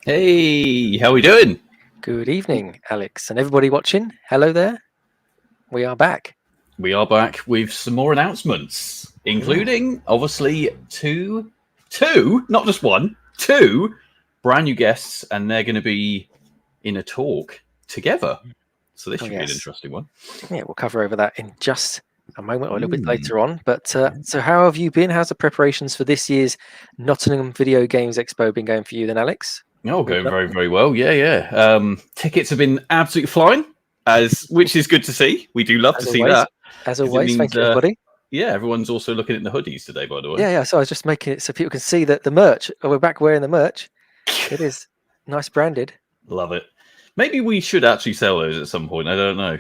Hey, how we doing? Good evening, Alex, and everybody watching. Hello there. We are back. We are back with some more announcements, including obviously two, not just one, two brand new guests, and they're going to be in a talk together. So this should be an interesting one. Yeah, we'll cover over that in just a moment or a little bit later on. But so how have you been? How's the preparations for this year's Nottingham Video Games Expo been going for you then, Alex? Oh, going very, very well. Yeah. Tickets have been absolutely flying, which is good to see. We do love to see that. As always, thank you, everybody. Yeah, everyone's also looking at the hoodies today, by the way. Yeah. So I was just making it so people can see that the merch. Oh, we're back wearing the merch. It is nice branded. Love it. Maybe we should actually sell those at some point. I don't know.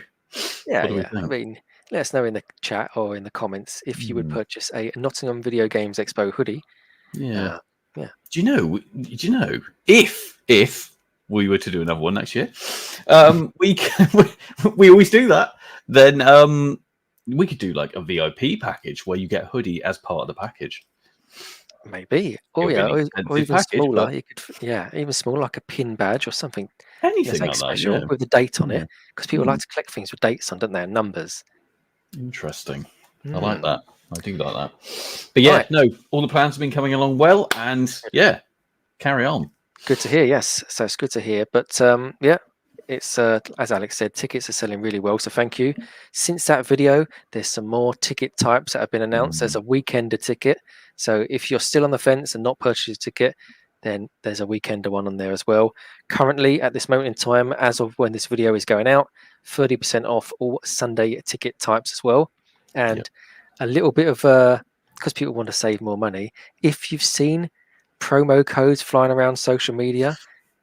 Yeah. I mean, let us know in the chat or in the comments if you would purchase a Nottingham Video Games Expo hoodie. Yeah. Do you know? If we were to do another one next year, we always do that. Then we could do like a VIP package where you get a hoodie as part of the package. Maybe. Or even smaller. You could, even smaller, like a pin badge or something. Anything like special that, with the date on it, because people like to collect things with dates on, don't they? And numbers. Interesting. I like that. I do like that. But yeah, no, all the plans have been coming along well, and yeah, carry on. Good to hear. Yes, so it's good to hear. But it's as Alex said, tickets are selling really well. So thank you. Since that video, there's some more ticket types that have been announced. There's a weekender ticket. So if you're still on the fence and not purchased a ticket, then there's a weekender one on there as well. Currently, at this moment in time, as of when this video is going out, 30% off all Sunday ticket types as well. And a little bit of because people want to save more money. If you've seen promo codes flying around social media,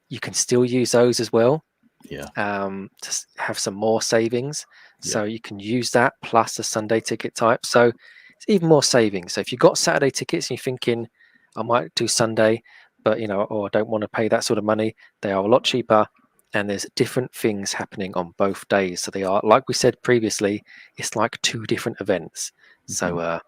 you can still use those as well. To have some more savings. So you can use that plus the Sunday ticket type. So it's even more savings. So if you've got Saturday tickets and you're thinking, I might do Sunday, but or I don't want to pay that sort of money, they are a lot cheaper. And there's different things happening on both days. So they are, like we said previously, it's like two different events. So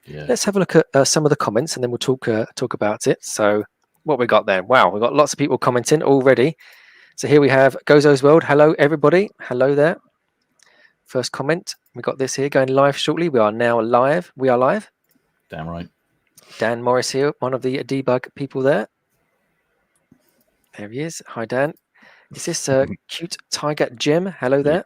let's have a look at some of the comments, and then we'll talk about it. So what we got there? Wow, we've got lots of people commenting already. So here we have Gozo's World. Hello, everybody. Hello there. First comment. We got this here going live shortly. We are now live. We are live. Damn right. Dan Morris here, one of the debug people there. There he is. Hi, Dan. Is this a cute tiger Jim? Hello there.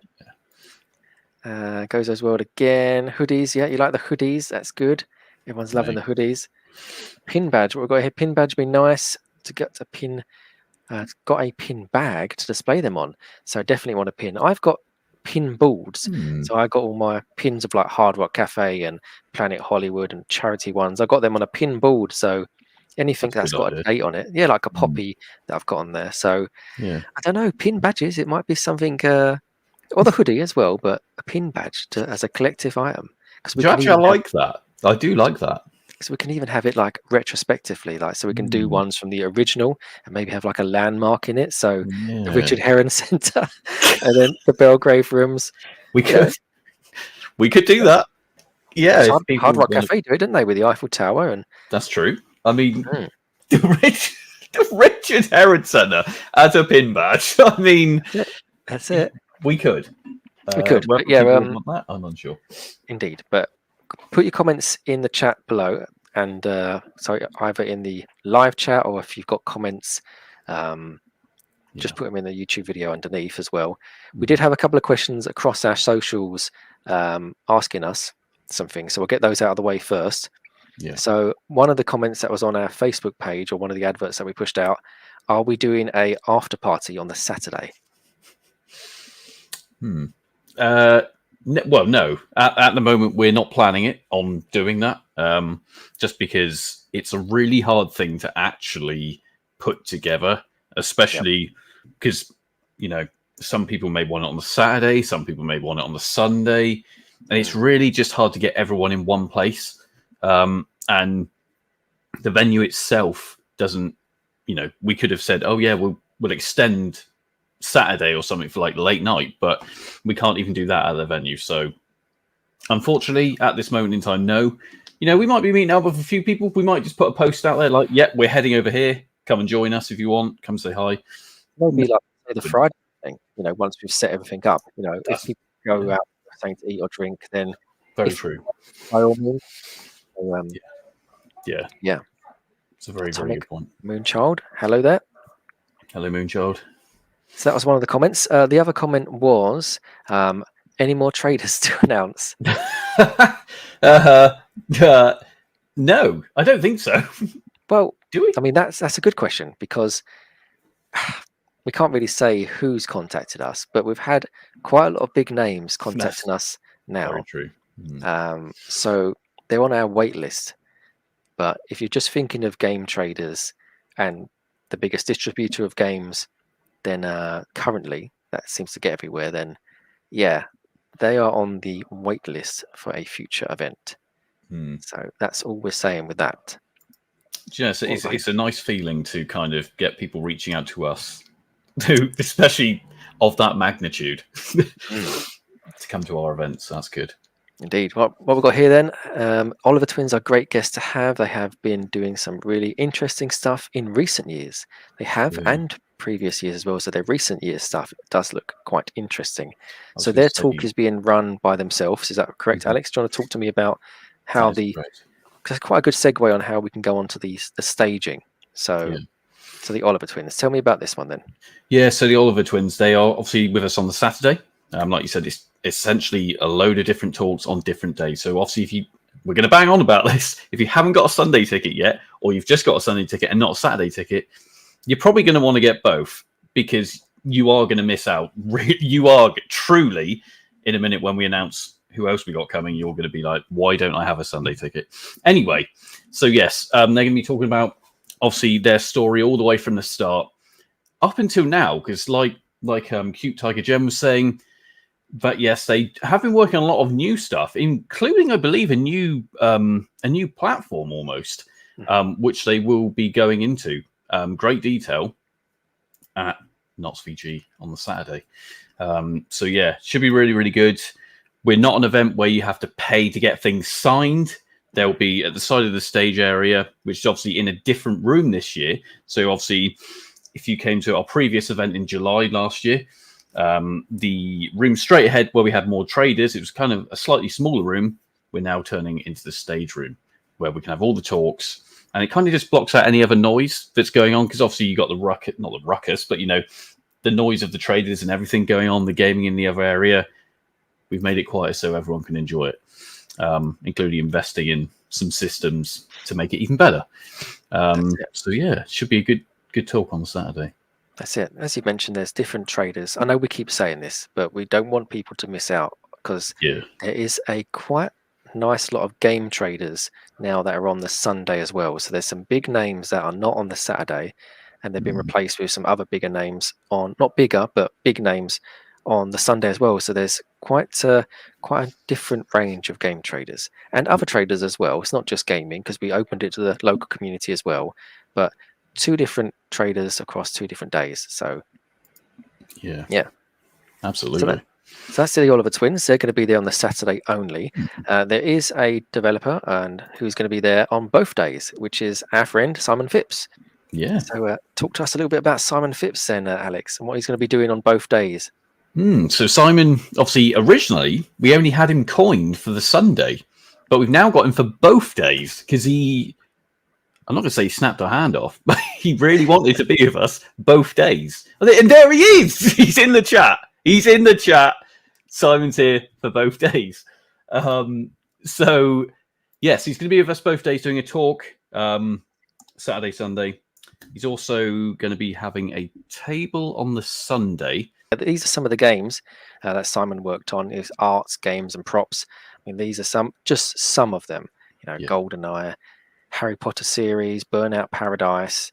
Gozo's World again. Hoodies. Yeah, you like the hoodies. That's good. Everyone's loving the hoodies. Pin badge. What we've got here. Pin badge would be nice to get a pin. Got a pin bag to display them on, so I definitely want a pin. I've got pin boards, so I got all my pins of like Hard Rock Cafe and Planet Hollywood and charity ones. I got them on a pin board, so anything that's got a date on it, like a poppy that I've got on there. So I don't know, pin badges. It might be something, or the hoodie as well, but a pin badge as a collective item. Because I like that. I do like that. So we can even have it like retrospectively, like so we can do ones from the original and maybe have like a landmark in it. So the Richard Herron Centre and then the Belgrave Rooms. We could do that. Yeah, Hard Rock Cafe do it, didn't they, with the Eiffel Tower? And that's true. I mean, the Richard Herron Centre as a pin badge. I mean, that's it. We could. We could. But I'm unsure. Indeed, but put your comments in the chat below, and either in the live chat or if you've got comments, just put them in the YouTube video underneath as well. We did have a couple of questions across our socials asking us something, so we'll get those out of the way first. So one of the comments that was on our Facebook page, or one of the adverts that we pushed out, are we doing a after party on the Saturday? Well, no. At the moment, we're not planning on doing that, just because it's a really hard thing to actually put together, especially because, some people may want it on the Saturday, some people may want it on the Sunday, and it's really just hard to get everyone in one place. And the venue itself doesn't, we could have said, oh, yeah, we'll extend Saturday or something for like late night, but we can't even do that at the venue. So unfortunately at this moment in time, no. We might be meeting up with a few people. We might just put a post out there like, we're heading over here. come and join us if you want. Come say hi. Maybe like say the Friday thing. You know, once we've set everything up. You know, if That's- people go yeah. out for something to eat or drink, then Very if true. by all means. So, Yeah. It's a very, very good point. Moonchild, hello there. Hello, Moonchild. So that was one of the comments. The other comment was, any more traders to announce? No, I don't think so. Well, do we? I mean, that's a good question, because we can't really say who's contacted us, but we've had quite a lot of big names contacting us now. Very true. So they're on our wait list. But if you're just thinking of game traders and the biggest distributor of games, then currently that seems to get everywhere, then yeah, they are on the wait list for a future event. So that's all we're saying with that. Yeah, so it's a nice feeling to kind of get people reaching out to us, especially of that magnitude, to come to our events. That's good. Indeed. What we've got here then, Oliver Twins are great guests to have. They have been doing some really interesting stuff in recent years. They have, and previous years as well. So their recent years stuff does look quite interesting. So their talk is being run by themselves. Is that correct, Alex? Do you want to talk to me about how because it's quite a good segue on how we can go on to the staging. So the Oliver Twins. Tell me about this one then. Yeah, so the Oliver Twins, they are obviously with us on the Saturday. Like you said, it's essentially a load of different talks on different days. So obviously, we're going to bang on about this. If you haven't got a Sunday ticket yet, or you've just got a Sunday ticket and not a Saturday ticket, you're probably going to want to get both, because you are going to miss out. You are truly, in a minute when we announce who else we got coming, you're going to be like, why don't I have a Sunday ticket? Anyway, so yes, they're going to be talking about, obviously, their story all the way from the start up until now, because like Cute Tiger Gem was saying, but yes, they have been working on a lot of new stuff, including, I believe, a new platform almost, which they will be going into great detail at NottsVGE on the Saturday. So yeah, should be really, really good. We're not an event where you have to pay to get things signed. They'll be at the side of the stage area, which is obviously in a different room this year. So obviously, if you came to our previous event in July last year, the room straight ahead where we had more traders, it was kind of a slightly smaller room. We're now turning into the stage room where we can have all the talks, and it kind of just blocks out any other noise that's going on, because obviously you got the ruckus, not the ruckus, but the noise of the traders and everything going on, the gaming in the other area. We've made it quieter so everyone can enjoy it, including investing in some systems to make it even better. So yeah, it should be a good talk on Saturday. That's it. As you mentioned, there's different traders. I know we keep saying this, but we don't want people to miss out, because there is a quite nice lot of game traders now that are on the Sunday as well. So there's some big names that are not on the Saturday, and they've been replaced with some other bigger names on, not bigger, but big names on the Sunday as well. So there's quite a different range of game traders and other traders as well. It's not just gaming, because we opened it to the local community as well, but 2 different traders across 2 different days. So yeah, absolutely. So that's the Oliver Twins. They're going to be there on the Saturday only. There is a developer and who's going to be there on both days, which is our friend Simon Phipps. Yeah. So talk to us a little bit about Simon Phipps then, Alex, and what he's going to be doing on both days. So Simon, obviously, originally we only had him coined for the Sunday, but we've now got him for both days, because I'm not going to say he snapped our hand off, but he really wanted to be with us both days. And there he is. He's in the chat. Simon's here for both days. So, yes, he's going to be with us both days doing a talk, Saturday, Sunday. He's also going to be having a table on the Sunday. These are some of the games that Simon worked on. Is arts, games, and props. I mean, these are just some of them. GoldenEye, Harry Potter series, Burnout Paradise.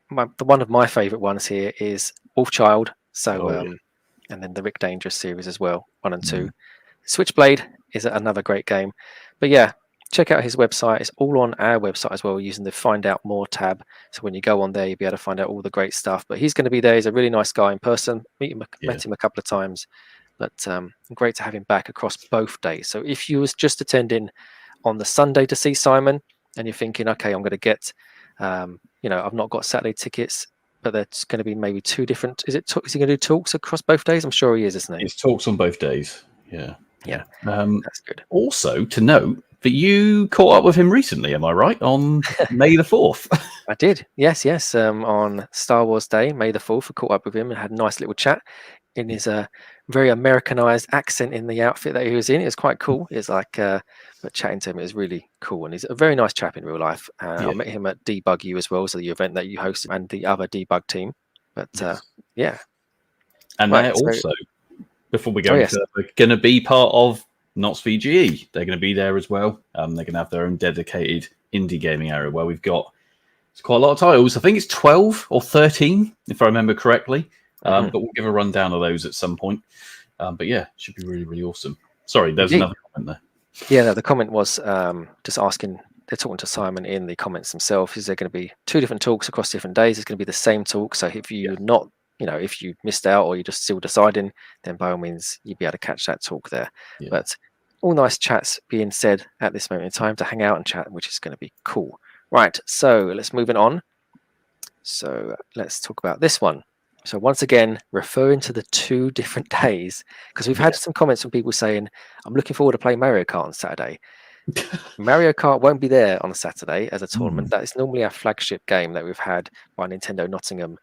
One of my favorite ones here is Wolfchild. So, and then the Rick Dangerous series as well, 1 and 2. Switchblade is another great game. But yeah, check out his website. It's all on our website as well, using the Find Out More tab. So when you go on there, you'll be able to find out all the great stuff. But he's going to be there. He's a really nice guy in person. Met him a couple of times. But great to have him back across both days. So if you was just attending on the Sunday to see Simon, and you're thinking, okay, I'm going to get You know, I've not got Saturday tickets, but there's going to be maybe 2 different. Is he going to do talks across both days? I'm sure he is, isn't he? It's talks on both days. Yeah. Yeah. That's good. Also, to note that you caught up with him recently, am I right? On May the 4th. I did. Yes. On Star Wars Day, May the 4th, I caught up with him and had a nice little chat in his very Americanized accent in the outfit that he was in. It was quite cool. It's like, but chatting to him, it was really cool. And he's a very nice chap in real life. I met him at Debug You as well, so the event that you hosted and the other Debug team. But yeah. And Right, they're so- also, before we go any further, going to be part of NottsVGE. They're going to be there as well. They're going to have their own dedicated indie gaming area where we've got quite a lot of titles. I think it's 12 or 13, if I remember correctly. But we'll give a rundown of those at some point. But yeah, it should be really, really awesome. Sorry, there's another comment there. Yeah, no, the comment was just asking, they're talking to Simon in the comments themselves. Is there going to be 2 different talks across different days? It's going to be the same talk. So if you're not, you know, if you missed out or you're just still deciding, then by all means, you'll be able to catch that talk there. Yeah. But all nice chats being said at this moment in time to hang out and chat, which is going to be cool. Right, so let's move it on. So let's talk about this one. So once again, referring to the 2 different days, because we've had some comments from people saying, I'm looking forward to playing Mario Kart on Saturday. Mario Kart won't be there on a Saturday as a tournament. That is normally our flagship game that we've had by Nintendo Nottingham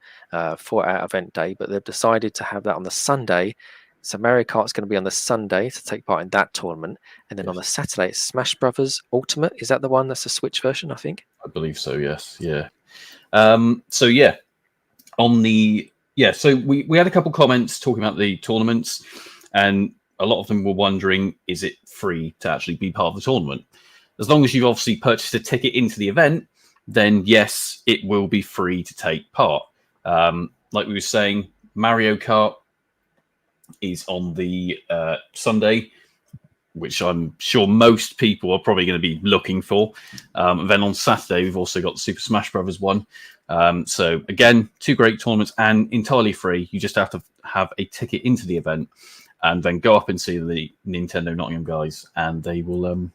for our event day, but they've decided to have that on the Sunday. So Mario Kart's going to be on the Sunday to take part in that tournament, and then on the Saturday it's Smash Brothers Ultimate. Is that the one that's a Switch version? I think. I believe so. Yes. Yeah. So yeah, on the so we had a couple comments talking about the tournaments, and a lot of them were wondering, is it free to actually be part of the tournament? As long as you've obviously purchased a ticket into the event, then yes, it will be free to take part. Like we were saying, Mario Kart is on the Sunday, which I'm sure most people are probably going to be looking for. And then on Saturday, we've also got the Super Smash Brothers one. So again, 2 great tournaments and entirely free. You just have to have a ticket into the event and then go up and see the Nintendo Nottingham guys, and they will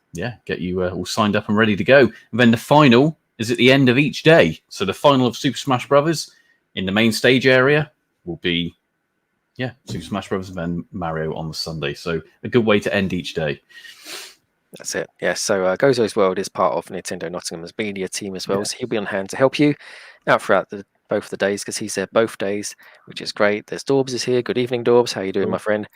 get you all signed up and ready to go. And then the final is at the end of each day. So the final of Super Smash Brothers in the main stage area will be Super Smash Bros. And then Mario on the Sunday. So a good way to end each day. That's it. Yeah. So Gozo's World is part of Nintendo Nottingham's media team as well. So he'll be on hand to help you out throughout both of the days, because he's there both days, which is great. There's Dorbs is here. Good evening, Dorbs. How you doing, my friend?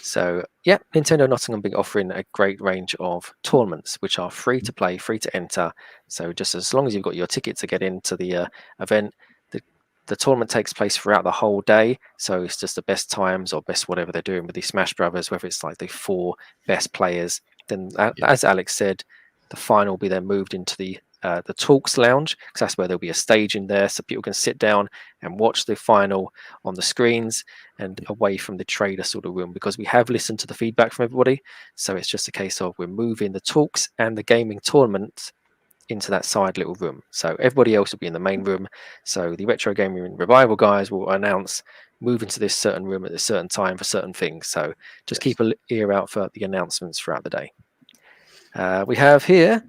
So yeah, Nintendo Nottingham be offering a great range of tournaments, which are free to play, free to enter. So just as long as you've got your ticket to get into the event, the tournament takes place throughout the whole day. So it's just the best times or best whatever they're doing with the Smash Brothers, whether it's like the 4 best players. Then, as Alex said, the final will be then moved into the Talks Lounge, because that's where there'll be a stage in there, so people can sit down and watch the final on the screens and away from the trader sort of room, because we have listened to the feedback from everybody. So it's just a case of we're moving the talks and the gaming tournament into that side little room. So everybody else will be in the main room. So the Retro Gaming Revival guys will announce move into this certain room at a certain time for certain things. So just keep an ear out for the announcements throughout the day. We have here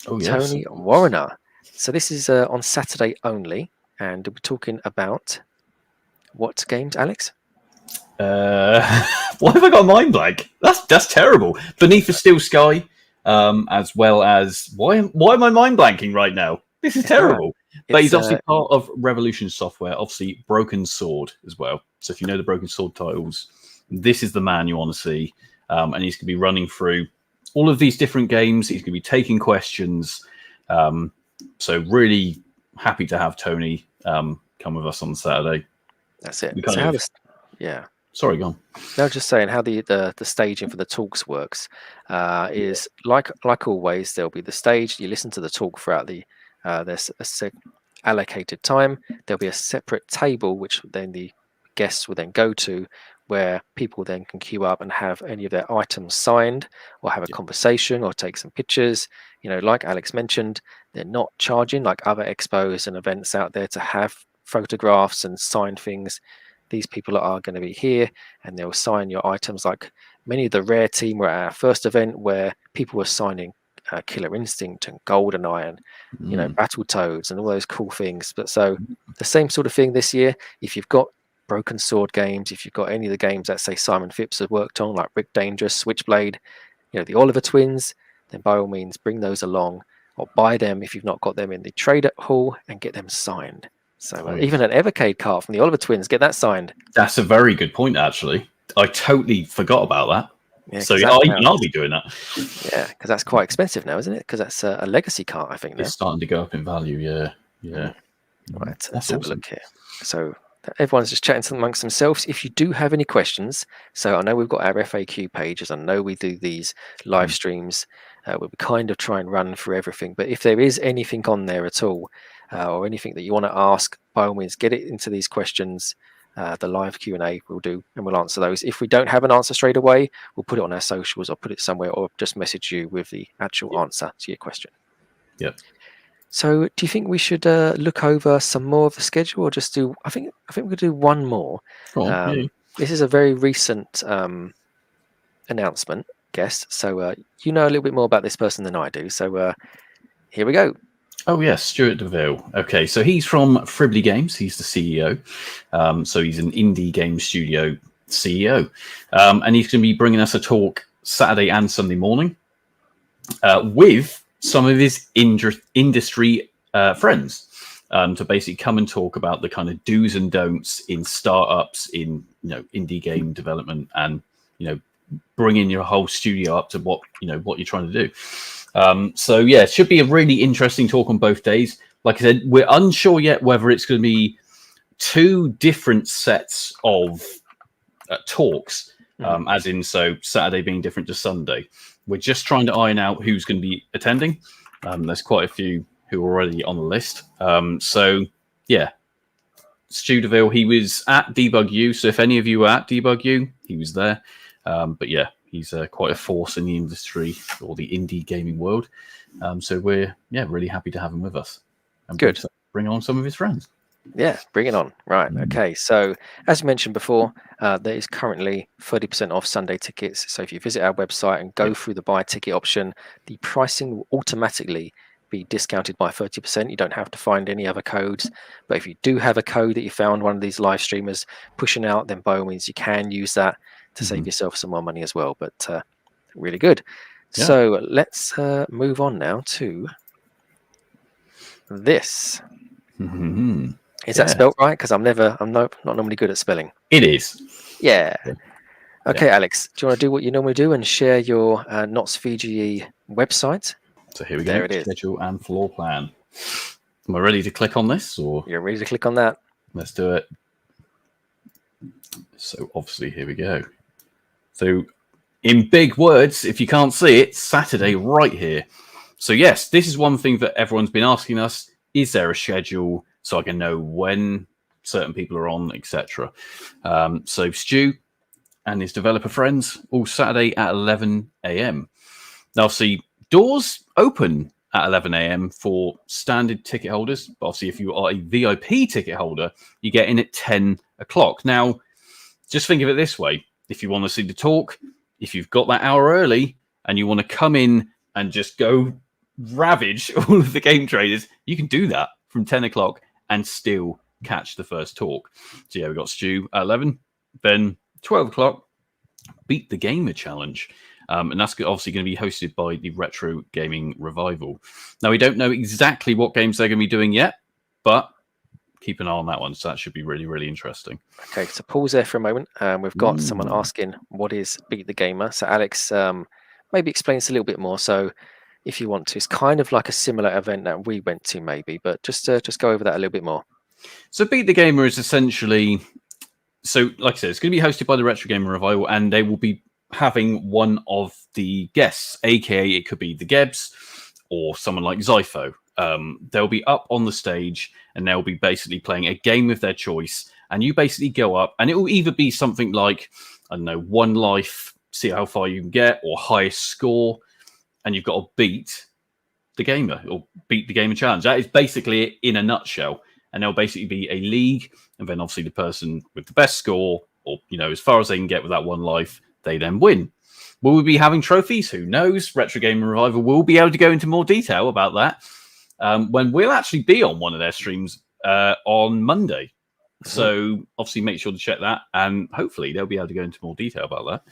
Tony Warrener. So this is on Saturday only, and we're talking about what games, Alex? Why have I got a mind blank? That's terrible. Beneath the Steel Sky, as well as why am I mind blanking right now? This is terrible. But he's obviously part of Revolution Software, obviously Broken Sword as well. So if you know the Broken Sword titles, this is the man you want to see. And he's going to be running through all of these different games. He's going to be taking questions. So really happy to have Tony come with us on Saturday. That's it. So Sorry, go on. No, just saying how the staging for the talks works is like always. There'll be the stage. You listen to the talk throughout the there's a allocated time. There'll be a separate table which then the guests will then go to, where people then can queue up and have any of their items signed, or have a conversation, or take some pictures. You know, like Alex mentioned, they're not charging like other expos and events out there to have photographs and sign things. These people are going to be here and they'll sign your items. Like many of the Rare team were at our first event, where people were signing Killer Instinct and GoldenEye and Battletoads and all those cool things. But so the same sort of thing this year. If you've got Broken Sword games, if you've got any of the games that say Simon Phipps has worked on, like Rick Dangerous, Switchblade, the Oliver Twins, then by all means bring those along or buy them if you've not got them in the trade hall and get them signed. So even an Evercade cart from the Oliver Twins, get that signed. That's a very good point, actually. I totally forgot about that. Yeah, so I'll be doing that. Yeah, because that's quite expensive now, isn't it? Because that's a legacy cart, I think. Now. It's starting to go up in value. Yeah. Right. Let's have a look here. So everyone's just chatting amongst themselves. If you do have any questions, so I know we've got our FAQ pages. I know we do these live streams. We kind of try and run through everything. But if there is anything on there at all, or anything that you want to ask, by all means, get it into these questions. The live Q&A we'll do, and we'll answer those. If we don't have an answer straight away, we'll put it on our socials or put it somewhere, or just message you with the actual answer to your question. Yeah. So, do you think we should look over some more of the schedule, or just do? I think we could do one more. This is a very recent announcement, guest. So, you know a little bit more about this person than I do. So, here we go. Oh, yes, Stuart DeVille. Okay, so he's from Fribbly Games. He's the CEO. So he's an indie game studio CEO. And he's going to be bringing us a talk Saturday and Sunday morning with some of his industry friends to basically come and talk about the kind of do's and don'ts in startups, in indie game development, and bringing your whole studio up to what you're trying to do. So yeah, it should be a really interesting talk on both days. Like I said, we're unsure yet whether it's going to be two different sets of talks, as in so Saturday being different to Sunday. We're just trying to iron out who's going to be attending. There's quite a few who are already on the list. So yeah, Stu DeVille, he was at Debug U. So if any of you were at Debug U, he was there. But yeah, he's quite a force in the industry or the indie gaming world. So we're really happy to have him with us. And good. Bring on some of his friends. Yeah, bring it on. Right. Okay. So as mentioned before, there is currently 30% off Sunday tickets. So if you visit our website and go through the buy ticket option, the pricing will automatically be discounted by 30%. You don't have to find any other codes. But if you do have a code that you found one of these live streamers pushing out, then by all means you can use that to save yourself some more money as well. But really good. Yeah. So let's move on now to this. Is that spelled right? Because I'm not normally good at spelling. It is. Yeah. Okay, Alex, do you want to do what you normally do and share your NottsVGE website? So here we go. There it is. Schedule and floor plan. Am I ready to click on this? Or you're ready to click on that? Let's do it. So obviously, here we go. So in big words, if you can't see it, Saturday right here. So yes, this is one thing that everyone's been asking us. Is there a schedule so I can know when certain people are on, etc. So Stu and his developer friends all Saturday at 11 a.m. Now, see, doors open at 11 a.m. for standard ticket holders. But obviously, if you are a VIP ticket holder, you get in at 10 o'clock. Now, just think of it this way. If you want to see the talk, if you've got that hour early and you want to come in and just go ravage all of the game traders, you can do that from 10 o'clock and still catch the first talk. So yeah, we've got Stu at 11, then 12 o'clock, Beat the Gamer Challenge. And that's obviously going to be hosted by the Retro Gaming Revival. Now, we don't know exactly what games they're going to be doing yet, but keep an eye on that one. So that should be really, really interesting. Okay, so pause there for a moment. We've got someone asking, what is Beat the Gamer? So Alex, maybe explain this a little bit more. So if you want to, it's kind of like a similar event that we went to maybe, but just go over that a little bit more. So Beat the Gamer is essentially, so like I said, it's going to be hosted by the Retro Gaming Revival, and they will be having one of the guests, aka it could be the Gebs or someone like Zypho. They'll be up on the stage and they'll be basically playing a game of their choice, and you basically go up and it will either be something like, I don't know, 1 life, see how far you can get, or highest score, and you've got to beat the gamer or beat the gamer challenge. That is basically it in a nutshell. And there'll basically be a league, and then obviously the person with the best score, or as far as they can get with that 1 life, they then win. Will we be having trophies? Who knows? Retro Game Revival will be able to go into more detail about that when we'll actually be on one of their streams on Monday. So obviously make sure to check that, and hopefully they'll be able to go into more detail about that.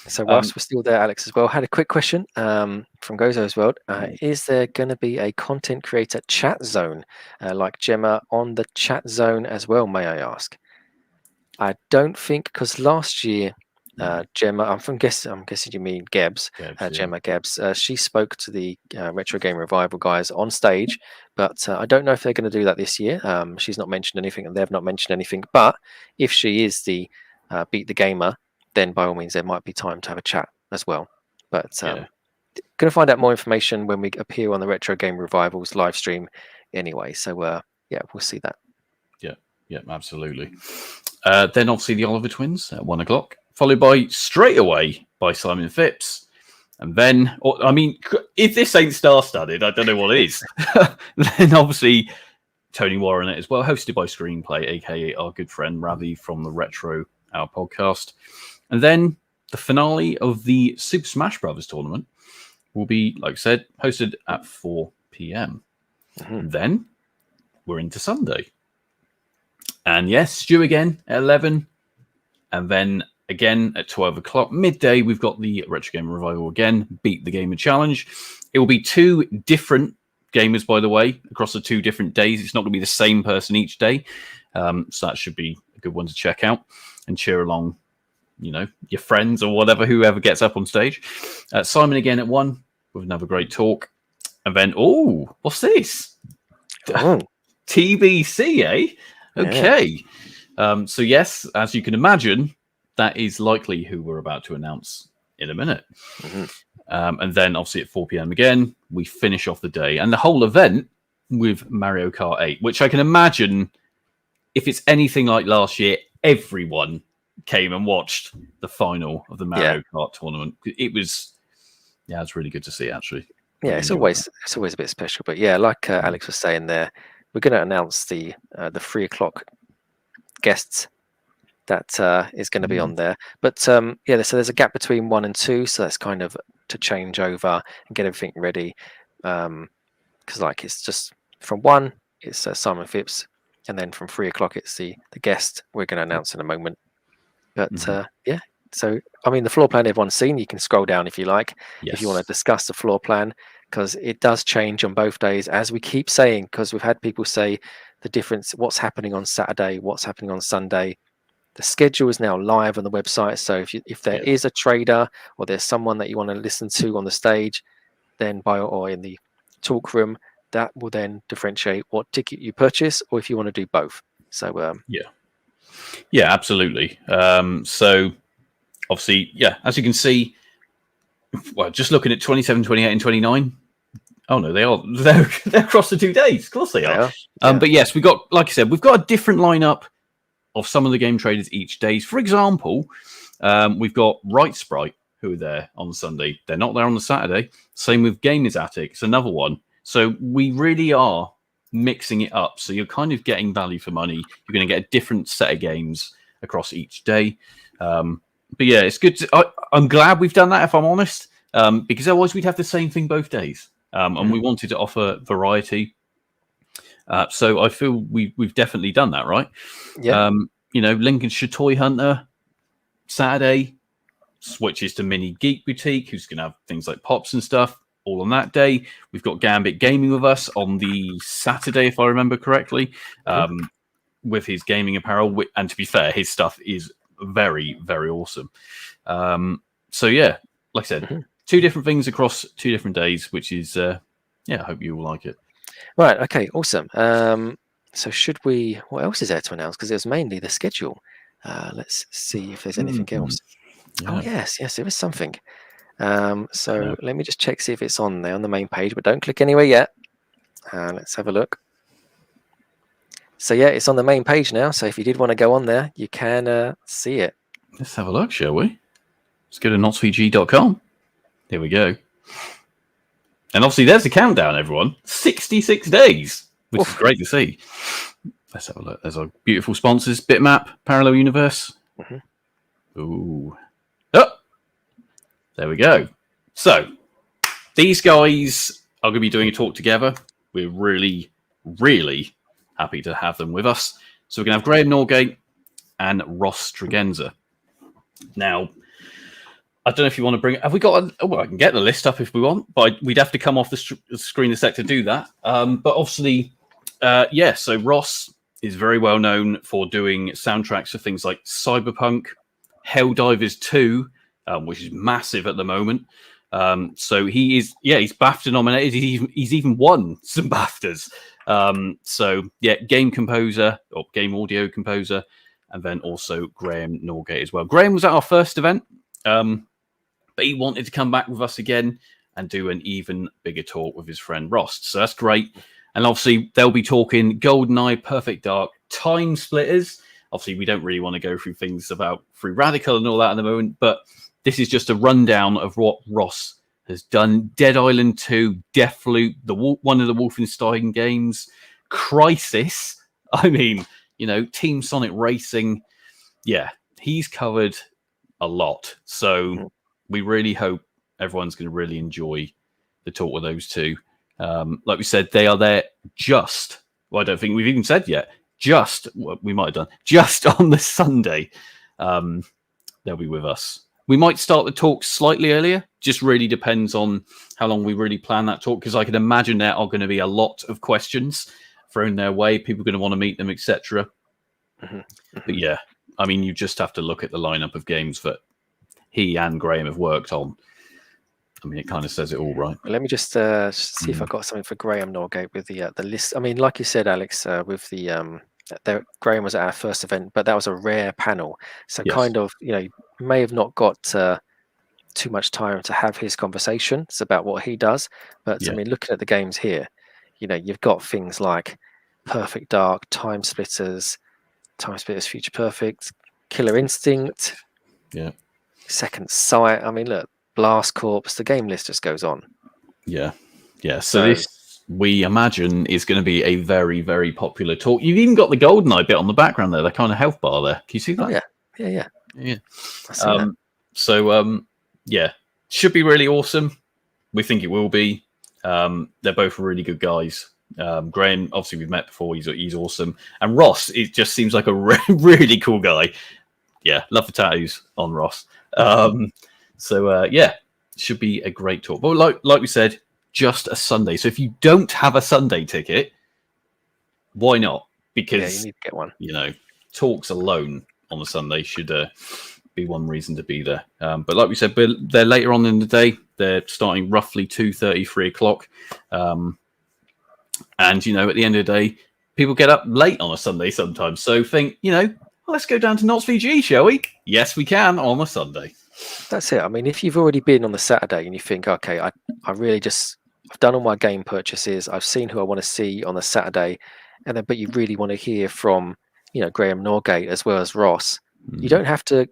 So whilst we're still there, Alex, as well, had a quick question from Gozo as well. Is there going to be a content creator chat zone like Gemma on the chat zone as well, may I ask? I don't think, because last year, Gemma, I'm guessing you mean Gebs, Gemma Gebs, she spoke to the Retro Game Revival guys on stage, but I don't know if they're going to do that this year. She's not mentioned anything, and they've not mentioned anything. But if she is the Beat the Gamer, then by all means there might be time to have a chat as well. But going to find out more information when we appear on the Retro Game Revivals live stream anyway. So yeah, we'll see that. Yeah, absolutely. Then obviously the Oliver Twins at 1 o'clock, followed by straight away by Simon Phipps. And then, I mean, if this ain't star-studded, I don't know what is. Then obviously Tony Warren as well, hosted by Screenplay, aka our good friend Ravi from the Retro Hour podcast. And then the finale of the Super Smash Brothers tournament will be, like I said, hosted at 4 p.m. Then we're into Sunday. And yes, Stu again at 11. And then again at 12 o'clock, midday, we've got the Retro Game Revival again, Beat the Gamer Challenge. It will be 2 different gamers, by the way, across the 2 different days. It's not going to be the same person each day. So that should be a good one to check out and cheer along, you know, your friends or whatever, whoever gets up on stage. Simon again at 1 with another great talk. And then, what's this? TBC, eh? Okay. So yes, as you can imagine, that is likely who we're about to announce in a minute. And then obviously at 4 p.m. again, we finish off the day and the whole event with Mario Kart 8, which I can imagine, if it's anything like last year, everyone came and watched the final of the Mario Kart tournament. It was, it's really good to see, actually. Yeah, it's always a bit special. But yeah, like Alex was saying there, we're going to announce the 3 o'clock guests that is going to be on there. But yeah, so there's a gap between 1 and 2, so that's kind of to change over and get everything ready. Because like it's just from 1, it's Simon Phipps, and then from 3 o'clock it's the guest we're going to announce in a moment. But yeah, so I mean the floor plan everyone's seen. You can scroll down if you like, if you want to discuss the floor plan, because it does change on both days, as we keep saying, because we've had people say the difference, what's happening on Saturday, what's happening on Sunday. The schedule is now live on the website, so if there is a trader or there's someone that you want to listen to on the stage, then or in the talk room, that will then differentiate what ticket you purchase, or if you want to do both. So yeah, absolutely. So obviously, as you can see, well, just looking at 27, 28, and 29. Oh no, they're across the 2 days. Of course they are. But yes, we've got, like I said, we've got a different lineup of some of the game traders each day. For example, we've got Right Sprite, who are there on Sunday. They're not there on the Saturday. Same with Gamers Attic. It's another one. So we really are mixing it up. So you're kind of getting value for money. You're going to get a different set of games across each day. But yeah, it's good. I'm glad we've done that, if I'm honest, because otherwise we'd have the same thing both days. And we wanted to offer variety. So I feel we've definitely done that, right? Yeah. You know, Lincolnshire Toy Hunter, Saturday, switches to Mini Geek Boutique, who's going to have things like pops and stuff all on that day. We've got Gambit Gaming with us on the Saturday, if I remember correctly, with his gaming apparel. And to be fair, his stuff is very, very awesome. So yeah, like I said, 2 different things across 2 different days, which is, I hope you all like it. Right. Okay. Awesome. So should we? What else is there to announce? Because it was mainly the schedule. Let's see if there's anything else. Yeah. Oh yes, there is something. So let me just check, see if it's on there on the main page, but don't click anywhere yet. Let's have a look. So yeah, it's on the main page now. So if you did want to go on there, you can see it. Let's have a look, shall we? Let's go to NottsVGE.com. Here we go. And obviously, there's the countdown, everyone. 66 days, which is great to see. Let's have a look. There's our beautiful sponsors, Bitmap, Parallel Universe. Ooh. Oh! There we go. So these guys are going to be doing a talk together. We're really, really happy to have them with us. So we're going to have Graham Norgate and Ross Tregenza. Now, I don't know if you want to bring. Have we got? Well, I can get the list up if we want, but we'd have to come off the screen a sec to do that. But obviously, yeah. So Ross is very well known for doing soundtracks for things like Cyberpunk, Helldivers 2, which is massive at the moment. So he is, yeah, he's BAFTA nominated. He's even won some BAFTAs. So yeah, game composer or game audio composer, and then also Graham Norgate as well. Graham was at our first event. But he wanted to come back with us again and do an even bigger talk with his friend Ross. So that's great. And obviously, they'll be talking GoldenEye, Perfect Dark, Time Splitters. Obviously, we don't really want to go through things about Free Radical and all that at the moment, but this is just a rundown of what Ross has done. Dead Island 2, Deathloop, one of the Wolfenstein games, Crisis. I mean, you know, Team Sonic Racing. Yeah, he's covered a lot. So we really hope everyone's going to really enjoy the talk with those two. Like we said, they are there just, well, I don't think we've even said yet, just, well, we might have done, just on the Sunday. They'll be with us. We might start the talk slightly earlier, just really depends on how long we really plan that talk, because I can imagine there are going to be a lot of questions thrown their way. People are going to want to meet them, etc. But yeah, I mean, you just have to look at the lineup of games that he and Graham have worked on. I mean, it kind of says it all, right? Let me just see if I've got something for Graham Norgate with the list. I mean, like you said, Alex, with the Graham was at our first event, but that was a rare panel. So Yes. kind of, you know, may have not got too much time to have his conversations about what he does. But Yeah. I mean, looking at the games here, you know, you've got things like Perfect Dark, Time Splitters, Future Perfect, Killer Instinct. Yeah. Second Sight. I mean, look, Blast Corps. The game list just goes on. Yeah, yeah. So this, we imagine, is going to be a very, very popular talk. You've even got the GoldenEye bit on the background there, the kind of health bar there. Can you see that? Oh, yeah. Yeah, should be really awesome. We think it will be. They're both really good guys. Graham, obviously, we've met before. He's awesome, and Ross, it just seems like a really cool guy. Yeah, love the tattoos on Ross. Yeah, should be a great talk. But like we said, just a Sunday. So if you don't have a Sunday ticket, why not? Because you need to get one. You know, talks alone on a Sunday should be one reason to be there. But like we said, they're later on in the day. They're starting roughly 2:30, 3 o'clock. And you know, at the end of the day, people get up late on a Sunday sometimes. So think, you know, let's go down to NottsVGE, shall we? Yes, we can on a Sunday. That's it. I mean, if you've already been on the Saturday and you think, okay, I really just, I've done all my game purchases, I've seen who I want to see on the Saturday, and then but you really want to hear from, you know, Graham Norgate as well as Ross, you don't have to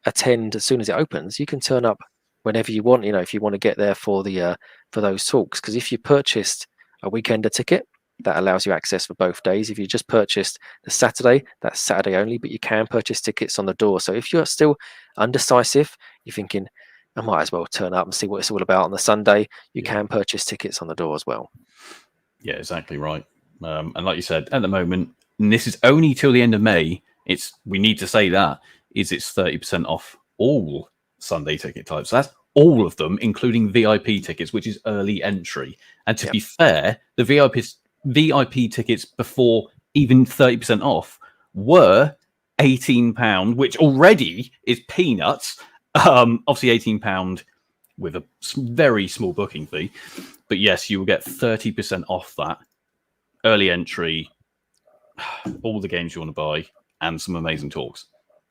attend as soon as it opens. You can turn up whenever you want, you know, if you want to get there for the for those talks. Because if you purchased a weekender ticket, that allows you access for both days. If you just purchased the Saturday, that's Saturday only, but you can purchase tickets on the door. So if you're still undecisive, you're thinking, I might as well turn up and see what it's all about on the Sunday, you can purchase tickets on the door as well. Yeah, exactly right. And like you said, at the moment, and this is only till the end of May, we need to say that, it's 30% off all Sunday ticket types. That's all of them, including VIP tickets, which is early entry. And to be fair, the VIP tickets before even 30% off were £18, which already is peanuts. Obviously £18 with a very small booking fee. But yes, you will get 30% off that. Early entry, all the games you want to buy, and some amazing talks.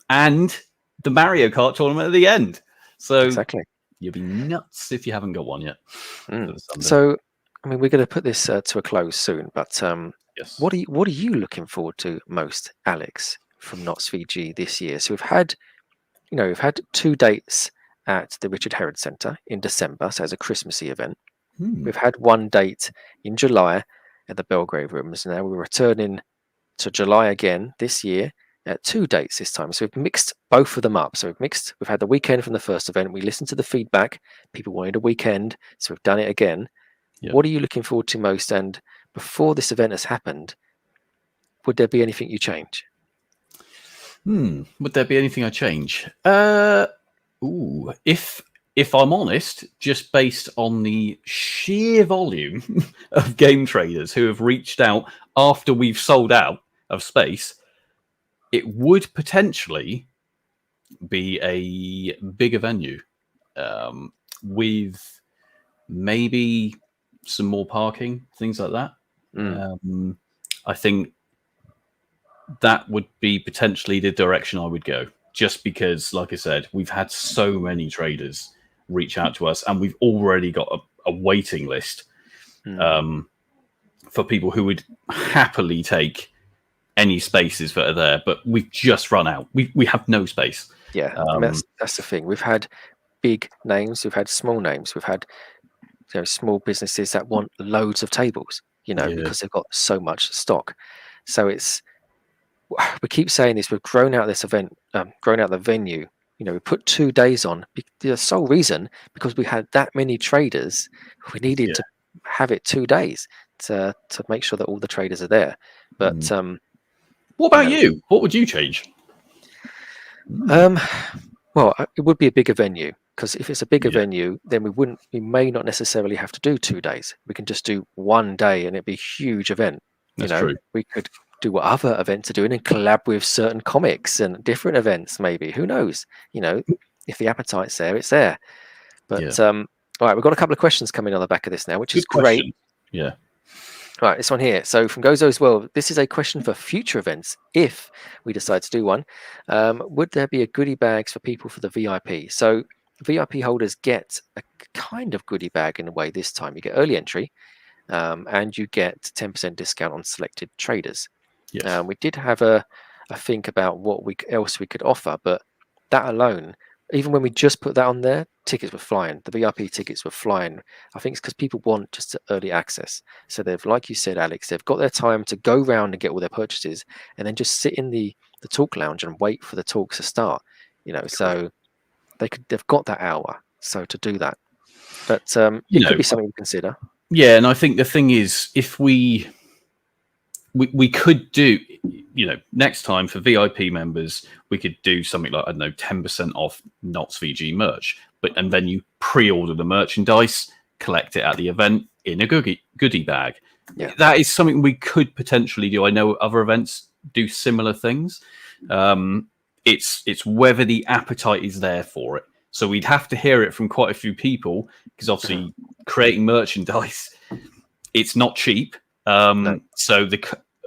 And the Mario Kart tournament at the end. So exactly, you'll be nuts if you haven't got one yet. So, I mean, we're going to put this to a close soon, but yes. What are you looking forward to most, Alex, from NottsVGE this year? So we've had 2 dates at the Richard Herod Centre in December, so as a Christmassy event. We've had 1 date in July at the Belgrave Rooms. Now we're returning to July again this year at 2 dates this time. So we've mixed both of them up. So we've had the weekend from the first event. We listened to the feedback. People wanted a weekend, so we've done it again. Yeah. What are you looking forward to most? And before this event has happened, would there be anything you change? Would there be anything I change? If I'm honest, just based on the sheer volume of game traders who have reached out after we've sold out of space, it would potentially be a bigger venue with maybe some more parking, things like that. I think that would be potentially the direction I would go, just because, like I said, we've had so many traders reach out to us, and we've already got a waiting list for people who would happily take any spaces that are there, but we've just run out. We have no space. Yeah, that's the thing. We've had big names, we've had small names, we've had small businesses that want loads of tables, because they've got so much stock. So we keep saying this. We've grown out this event, grown out the venue. We put 2 days on. The sole reason because we had that many traders, we needed to have it 2 days to make sure that all the traders are there. But what about you? What would you change? Well, it would be a bigger venue, because if it's a bigger venue, then we may not necessarily have to do 2 days. We can just do 1 day, and it'd be a huge event. That's true. We could do what other events are doing and collab with certain comics and different events. Maybe, who knows? If the appetite's there, it's there. But all right, we've got a couple of questions coming on the back of this now, which is great. Yeah. Right, this one here. So from Gozo as well, this is a question for future events. If we decide to do one, would there be a goodie bags for people for the VIP? So VIP holders get a kind of goodie bag in a way this time. You get early entry, and you get 10% discount on selected traders. Yes. We did have a think about what else we could offer, but that alone, even when we just put that on there, tickets were flying. The VIP tickets were flying. I think it's because people want just early access. So they've, like you said, Alex, they've got their time to go around and get all their purchases, and then just sit in the talk lounge and wait for the talks to start. So they've got that hour. So to do that, but it could be something to consider. Yeah, and I think the thing is, if we could do, next time for VIP members, we could do something like, 10% off NottsVGE merch, and then you pre-order the merchandise, collect it at the event in a goodie bag. Yeah. That is something we could potentially do. I know other events do similar things. It's whether the appetite is there for it. So we'd have to hear it from quite a few people, because obviously creating merchandise, it's not cheap. No. So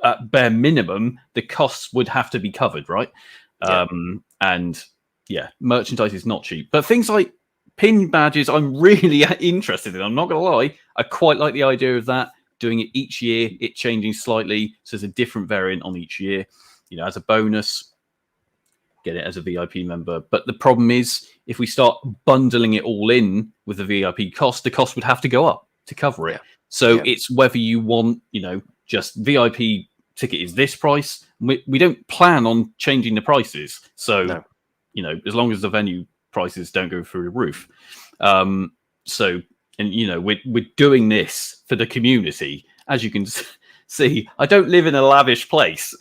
at bare minimum, the costs would have to be covered, right? And merchandise is not cheap. But things like pin badges, I'm really interested in. I'm not going to lie. I quite like the idea of that, doing it each year, it changing slightly. So there's a different variant on each year, as a bonus, get it as a VIP member. But the problem is, if we start bundling it all in with the VIP cost, the cost would have to go up to cover it. So it's whether you want, just VIP ticket is this price. We don't plan on changing the prices. So, as long as the venue prices don't go through the roof. We're doing this for the community. As you can see, I don't live in a lavish place.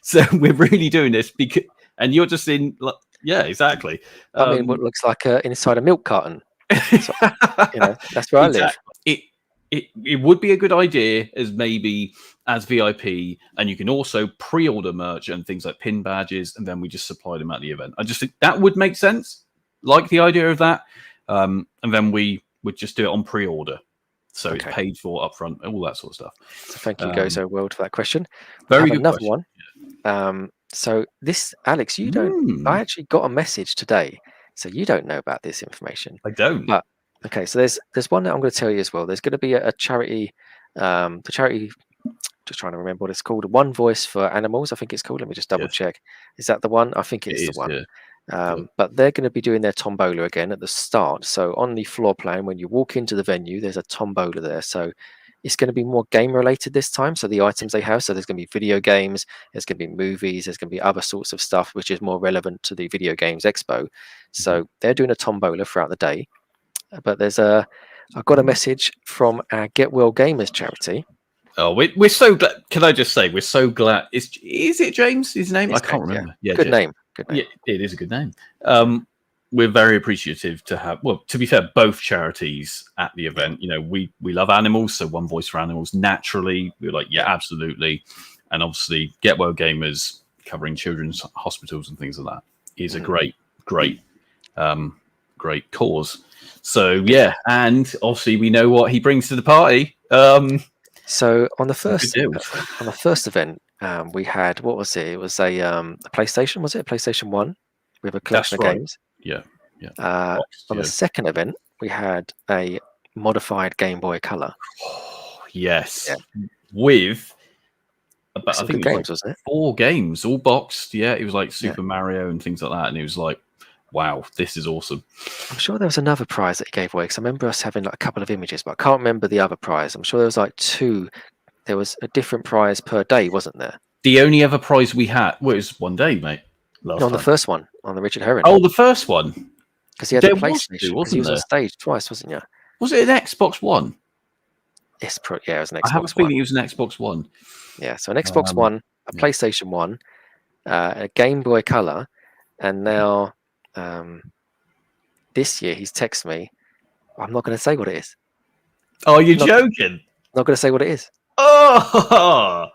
So we're really doing this because, and you're just in, exactly. I mean, what looks like inside a milk carton. So, that's where I live. It would be a good idea as VIP, and you can also pre-order merch and things like pin badges, and then we just supply them at the event. I just think that would make sense. Like the idea of that, and then we would just do it on pre-order, so it's paid for upfront, all that sort of stuff. So thank you, Gozo World, for that question. Very good. Another question. One. So this, Alex, you don't. I actually got a message today, so you don't know about this information. I don't. But okay, so there's one that I'm going to tell you as well. There's going to be a charity, the charity. Just trying to remember what it's called. One Voice for Animals, I think it's called. Let me just double check. Is that the one? I think it's the one. Yeah. But they're going to be doing their tombola again at the start. So on the floor plan, when you walk into the venue, there's a tombola there. So It's going to be more game related this time. So the items they have, so there's going to be video games, there's going to be movies, there's going to be other sorts of stuff which is more relevant to the Video Games Expo. So they're doing a tombola throughout the day. But I got a message from our Get Well Gamers charity. Oh, we're so glad. Can I just say we're so glad? Is it James? His name? I can't remember. Yeah, good name. Good name. Yeah, it is a good name. We're very appreciative to have. Well, to be fair, both charities at the event. You know, we love animals, so One Voice for Animals. Naturally, we're like, yeah, absolutely. And obviously, Get Well Gamers covering children's hospitals and things like that is a great cause. So yeah, and obviously we know what he brings to the party. So on the first event, we had, what was it? It was a PlayStation. Was it a PlayStation 1 with a collection of games? Yeah. On the second event, we had a modified Game Boy Color. Yes, with I think games, wasn't it? 4 games, all boxed. Yeah, it was like Super Mario and things like that, and it was like, wow, this is awesome. I'm sure there was another prize that he gave away, because I remember us having like a couple of images, but I can't remember the other prize. I'm sure there was like 2. There was a different prize per day, wasn't there? The only other prize we had was one day, mate. On the first one, on the Richard Herring. Oh, the first one. Because he had the PlayStation. Because he was on stage twice, wasn't you? Was it an Xbox One? Yes, it was an Xbox One. I have a feeling it was an Xbox One. Yeah, so an Xbox One, a PlayStation 1, a Game Boy Color, and now this year he's texted me. I'm not going to say what it is. Oh, you're joking? Not going to say what it is. Oh!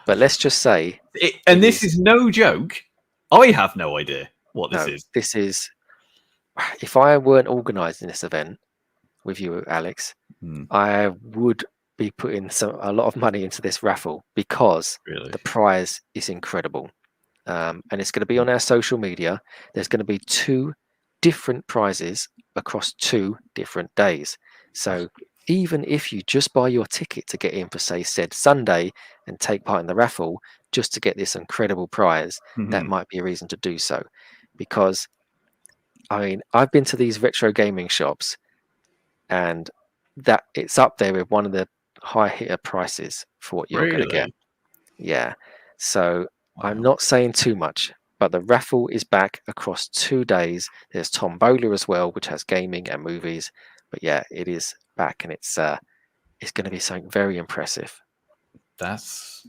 But let's just say... this is no joke. I have no idea what this is. This is... If I weren't organising this event with you, Alex, I would be putting a lot of money into this raffle, because the prize is incredible. And it's going to be on our social media. There's going to be 2 different prizes across 2 different days. So even if you just buy your ticket to get in for, say, said Sunday and take part in the raffle just to get this incredible prize, that might be a reason to do so. Because, I mean, I've been to these retro gaming shops, and that it's up there with one of the high hitter prices for what you're going to get. Yeah. So I'm not saying too much, but the raffle is back across 2 days. There's Tombola as well, which has gaming and movies. But yeah, it is back, and it's going to be something very impressive. That's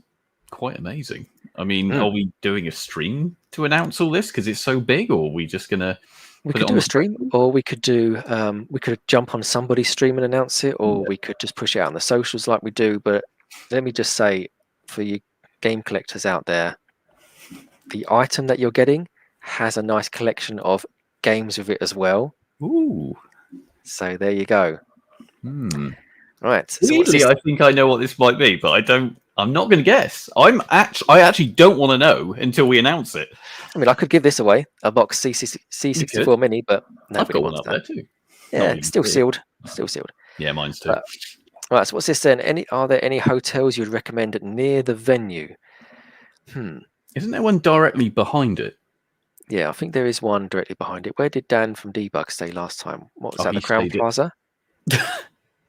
quite amazing. I mean, are we doing a stream to announce all this because it's so big, or are we just going to... We could do a stream, or we could do we could jump on somebody's stream and announce it, or we could just push it out on the socials like we do. But let me just say, for you game collectors out there, the item that you're getting has a nice collection of games with it as well. Ooh. So there you go. Right. Weirdly, I think I know what this might be, but I'm not going to guess. I actually don't want to know until we announce it. I mean, I could give this away, a box C64 Mini, but nobody wants that. There too. Yeah, it's still sealed. Still sealed. Yeah, mine's too. Right. So what's this then? Are there any hotels you'd recommend near the venue? Isn't there one directly behind it? Yeah, I think there is one directly behind it. Where did Dan from Debug stay last time? What was that? The Crown Plaza?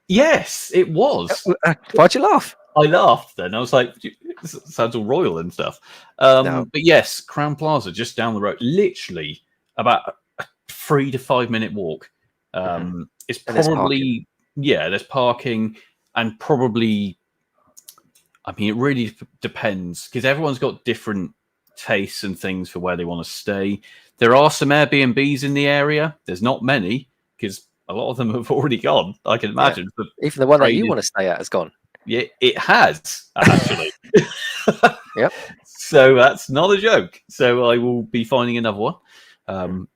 Yes, it was. Why'd you laugh? I laughed then. I was like, this sounds all royal and stuff. But yes, Crown Plaza, just down the road, literally about a 3 to 5 minute walk. It's probably, there's parking, and probably, I mean, it really depends, because everyone's got different tastes and things for where they want to stay. There are some Airbnbs in the area. There's not many, because a lot of them have already gone, I can imagine. Yeah. Even the one that you want to stay at has gone. Yeah, it has, actually. Yep. So that's not a joke. So I will be finding another one.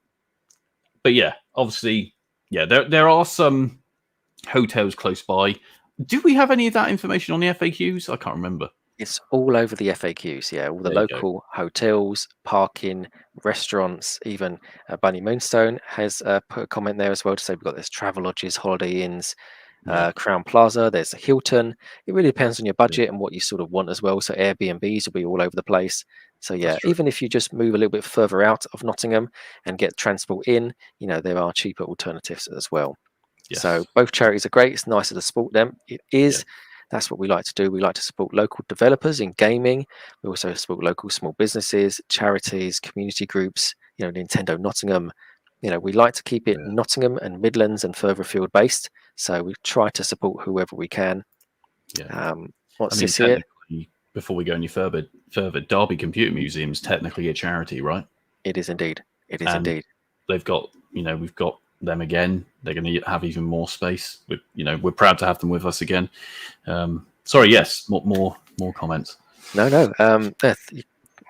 But yeah, obviously, there are some hotels close by. Do we have any of that information on the FAQs? I can't remember. It's all over the FAQs, yeah. All the local hotels, parking, restaurants, even Bunny Moonstone has put a comment there as well to say we've got this travel lodges, holiday inns, Crown Plaza, there's a Hilton. It really depends on your budget and what you sort of want as well. So Airbnbs will be all over the place. So yeah, even if you just move a little bit further out of Nottingham and get transport in, you know, there are cheaper alternatives as well. Yes. So both charities are great. It's nicer to support them. It is That's what we like to do. We like to support local developers in gaming. We also support local small businesses, charities, community groups, Nintendo Nottingham. We like to keep it Nottingham and Midlands and further afield based. So we try to support whoever we can. Yeah. What's I mean, this here? before we go any further, Derby Computer Museum is technically a charity, right? It is indeed. It is indeed. They've got, we've got them again. They're going to have even more space. We're proud to have them with us again. Sorry, yes, more comments. No,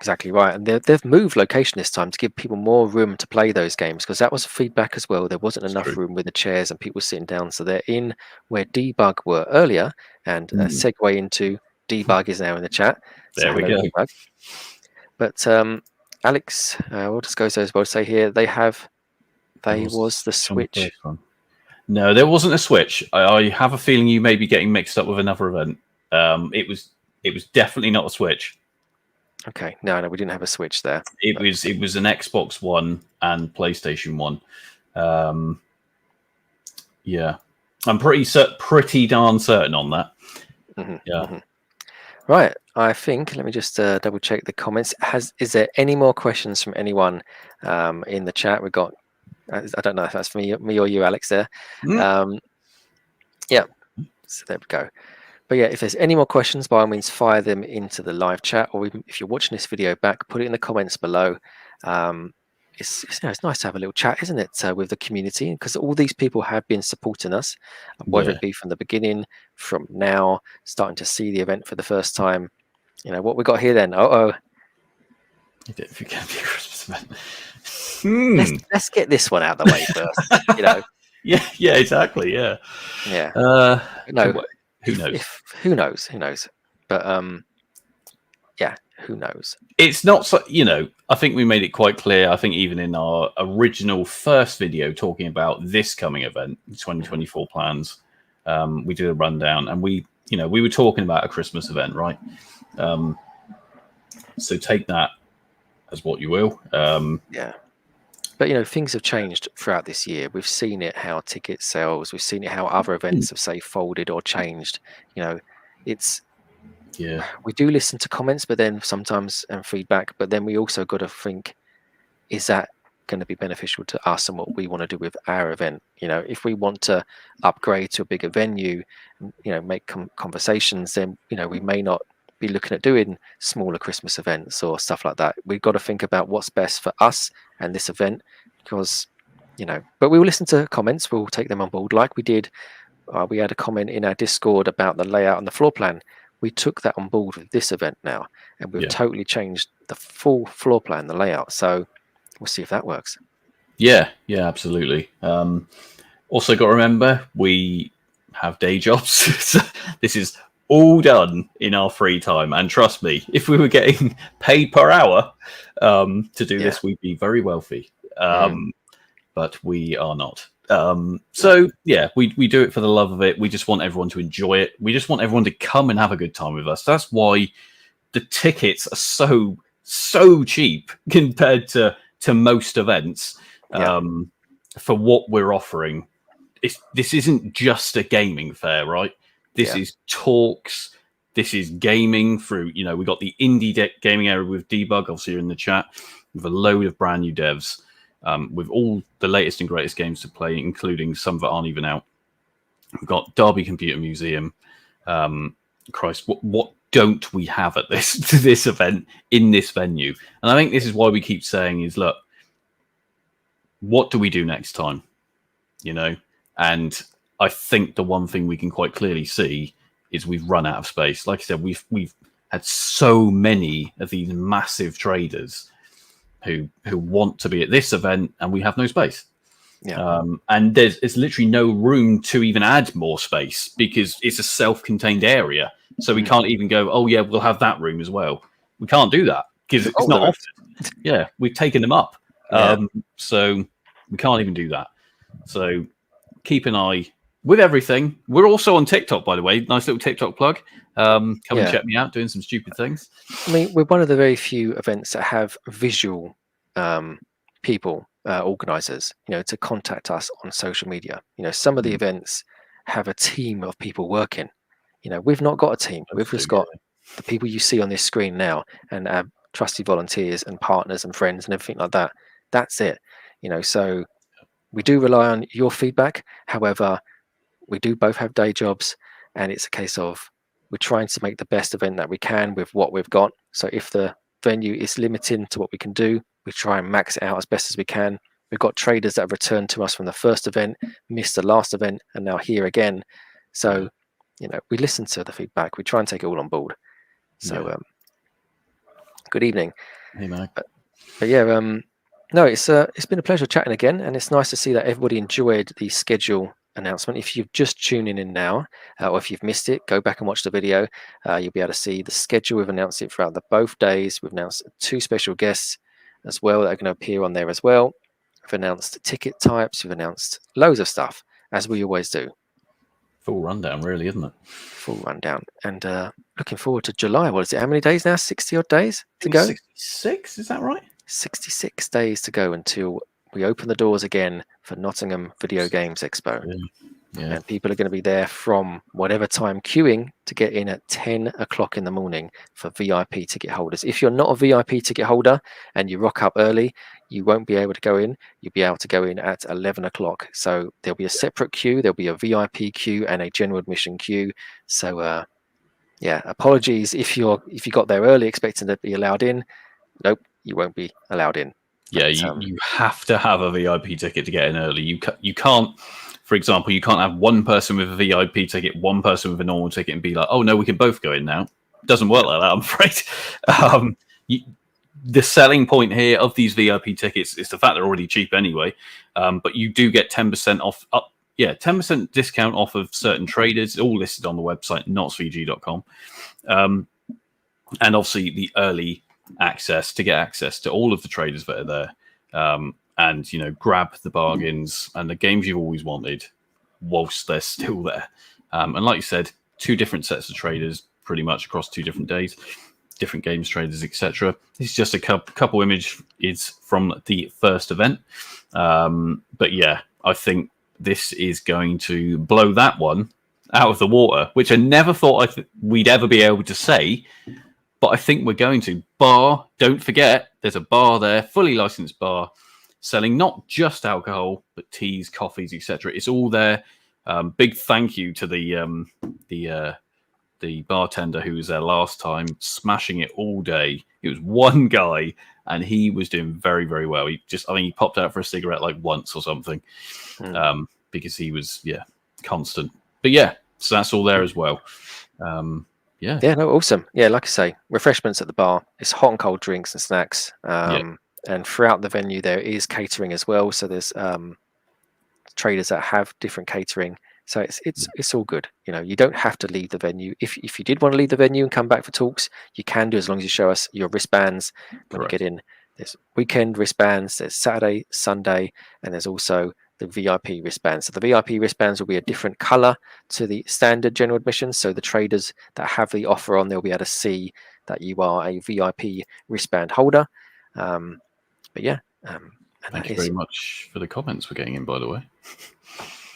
exactly right. And they've moved location this time to give people more room to play those games, because that was feedback as well. There wasn't enough room with the chairs and people sitting down. So they're in where Debug were earlier, and a segue into Debug is now in the chat. So There we go. Debug. But Alex, we'll just go so as well to say here they was the Switch. No, there wasn't a Switch. I have a feeling you may be getting mixed up with another event. It was definitely not a Switch. Okay, no, we didn't have a Switch there. It was an Xbox One and PlayStation 1. Yeah, I'm pretty darn certain on that. Right, I think, let me just double check the comments. Is there any more questions from anyone in the chat? We've got, I don't know if that's me or you, Alex, there. Yeah, so there we go. But yeah, if there's any more questions, by all means, fire them into the live chat, or even if you're watching this video back, put it in the comments below. It's nice to have a little chat, isn't it, with the community, because all these people have been supporting us, whether it be from the beginning, from now, starting to see the event for the first time. What we got here then? If you can be a Christmas event. Let's get this one out of the way first. Yeah, exactly. Yeah. No. Who knows? Who knows? But yeah, who knows? It's not so. I think we made it quite clear. I think even in our original first video talking about this coming event, 2024 plans, we did a rundown, and we were talking about a Christmas event, right? So take that as what you will. Yeah. But things have changed throughout this year. We've seen it, how ticket sales. We've seen it, how other events have, say, folded or changed. We do listen to comments, but then sometimes and feedback. But then we also got to think: is that going to be beneficial to us and what we want to do with our event? If we want to upgrade to a bigger venue, make conversations, then we may not be looking at doing smaller Christmas events or stuff like that. We've got to think about what's best for us and this event, because but we will listen to comments. We'll take them on board, like we did. We had a comment in our Discord about the layout and the floor plan. We took that on board with this event now, and we've totally changed the full floor plan, the layout. So we'll see if that works. Yeah, absolutely. Also got to remember, we have day jobs. So this is all done in our free time, and trust me, if we were getting paid per hour to do this, we'd be very wealthy. But we are not. So yeah, we do it for the love of it. We just want everyone to enjoy it. We just want everyone to come and have a good time with us. That's why the tickets are so cheap compared to most events. For what we're offering, this isn't just a gaming fair, right? This is talks. This is gaming through, we got the indie gaming area with Debug, obviously, in the chat, with a load of brand new devs, with all the latest and greatest games to play, including some that aren't even out. We've got Derby Computer Museum. Christ, what don't we have at this event in this venue? And I think this is why we keep saying is, look, what do we do next time? And I think the one thing we can quite clearly see is we've run out of space. Like I said, we've had so many of these massive traders who want to be at this event, and we have no space. And there's literally no room to even add more space, because it's a self-contained area. So we can't even go, oh yeah, we'll have that room as well. We can't do that because it's not often. Yeah, we've taken them up. So we can't even do that. So keep an eye with everything. We're also on TikTok, by the way. Nice little TikTok plug. Come and check me out doing some stupid things. I mean, we're one of the very few events that have visual people, organizers, to contact us on social media. Some of the events have a team of people working. You know, we've not got a team. We've just got Absolutely, the people you see on this screen now, and our trusty volunteers and partners and friends and everything like that. That's it. You know, so we do rely on your feedback. However, we do both have day jobs, and it's a case of we're trying to make the best event that we can with what we've got. So if the venue is limiting to what we can do, we try and max it out as best as we can. We've got traders that have returned to us from the first event, missed the last event, and now here again. So, yeah, you know, we listen to the feedback. We try and take it all on board. So, yeah. good evening. Hey, mate. But yeah, no, it's been a pleasure chatting again, and it's nice to see that everybody enjoyed the schedule announcement. If you've just tuning in now, or if you've missed it, go back and watch the video. You'll be able to see the schedule. We've announced it throughout both days. We've announced 2 special guests as well that are going to appear on there as well. We've announced ticket types. We've announced loads of stuff, as we always do. Full rundown, really, isn't it? Full rundown. And looking forward to July. What is it? How many days now? 60 odd days to go? 66, is that right? 66 days to go until we open the doors again for Nottingham Video Games Expo. Yeah. And people are going to be there from whatever time, queuing to get in at 10 o'clock in the morning for VIP ticket holders. If you're not a VIP ticket holder and you rock up early, you won't be able to go in. You'll be able to go in at 11 o'clock. So there'll be a separate queue. There'll be a VIP queue and a general admission queue. So yeah, apologies if you got there early expecting to be allowed in. Nope, you won't be allowed in. Yeah, But, you have to have a VIP ticket to get in early. You can't, for example, you can't have one person with a VIP ticket, one person with a normal ticket, and be like, oh no, we can both go in now. It doesn't work like that, I'm afraid. The selling point here of these VIP tickets is the fact they're already cheap anyway. But you do get 10% off. 10% discount off of certain traders, all listed on the website, NottsVGE.com. And obviously the early access to get access to all of the traders that are there, and you know, grab the bargains and the games you've always wanted whilst they're still there. And like you said, 2 different sets of traders pretty much across 2 different days, different games traders, etc. It's just a couple images from the first event, but yeah, I think this is going to blow that one out of the water, which I never thought we'd ever be able to say. But I think we're going to. Bar, don't forget, there's a bar there, fully licensed bar, selling not just alcohol, but teas, coffees, etc. It's all there. Big thank you to the bartender who was there last time, smashing it all day. It was one guy, and he was doing very, very well. He popped out for a cigarette like once or something, because he was constant. But yeah, so that's all there as well. Yeah, no, awesome. Yeah, like I say, refreshments at the bar. It's hot and cold drinks and snacks. And throughout the venue there is catering as well. So there's traders that have different catering. So it's all good. You know, you don't have to leave the venue. If you did want to leave the venue and come back for talks, you can do, as long as you show us your wristbands when you get in. There's weekend wristbands, there's Saturday, Sunday, and there's also the VIP wristbands. So the VIP wristbands will be a different color to the standard general admission. So the traders that have the offer on, they'll be able to see that you are a VIP wristband holder. But yeah, thank you very much for the comments we're getting in, by the way.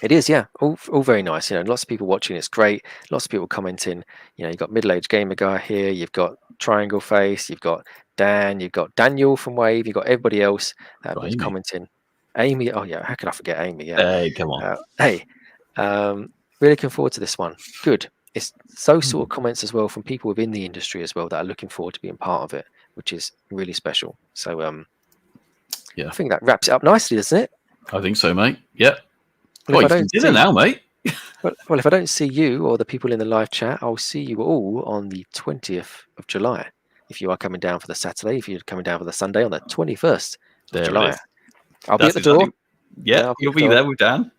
It is, yeah, all very nice. You know, lots of people watching. It's great. Lots of people commenting. You know, you've got middle-aged gamer guy here. You've got Triangle Face. You've got Dan. You've got Daniel from Wave. You've got everybody else that was commenting. Amy, oh yeah, how could I forget Amy? Yeah. Hey, come on. Really looking forward to this one. Good. It's those sort of comments as well from people within the industry as well that are looking forward to being part of it, which is really special. So yeah, I think that wraps it up nicely, doesn't it? I think so, mate. Yeah. Well, you can dinner now, mate. well, if I don't see you or the people in the live chat, I'll see you all on the 20th of July. If you are coming down for the Saturday, if you're coming down for the Sunday, on the 21st of July. I'll be at the door. Yeah, you'll be there with Dan.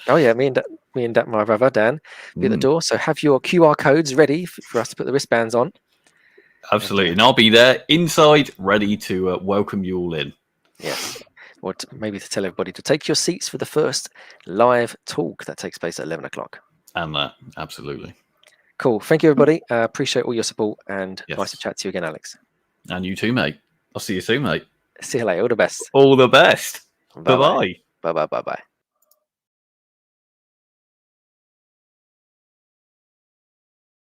Oh yeah, me and my brother Dan be at the door. So have your QR codes ready for us to put the wristbands on. Absolutely, and I'll be there inside, ready to welcome you all in. Yes, or maybe to tell everybody to take your seats for the first live talk that takes place at 11 o'clock. And that, absolutely. Cool. Thank you, everybody. Appreciate all your support, and nice to chat to you again, Alex. And you too, mate. I'll see you soon, mate. See you later. All the best. All the best. Bye-bye. Bye-bye. Bye-bye.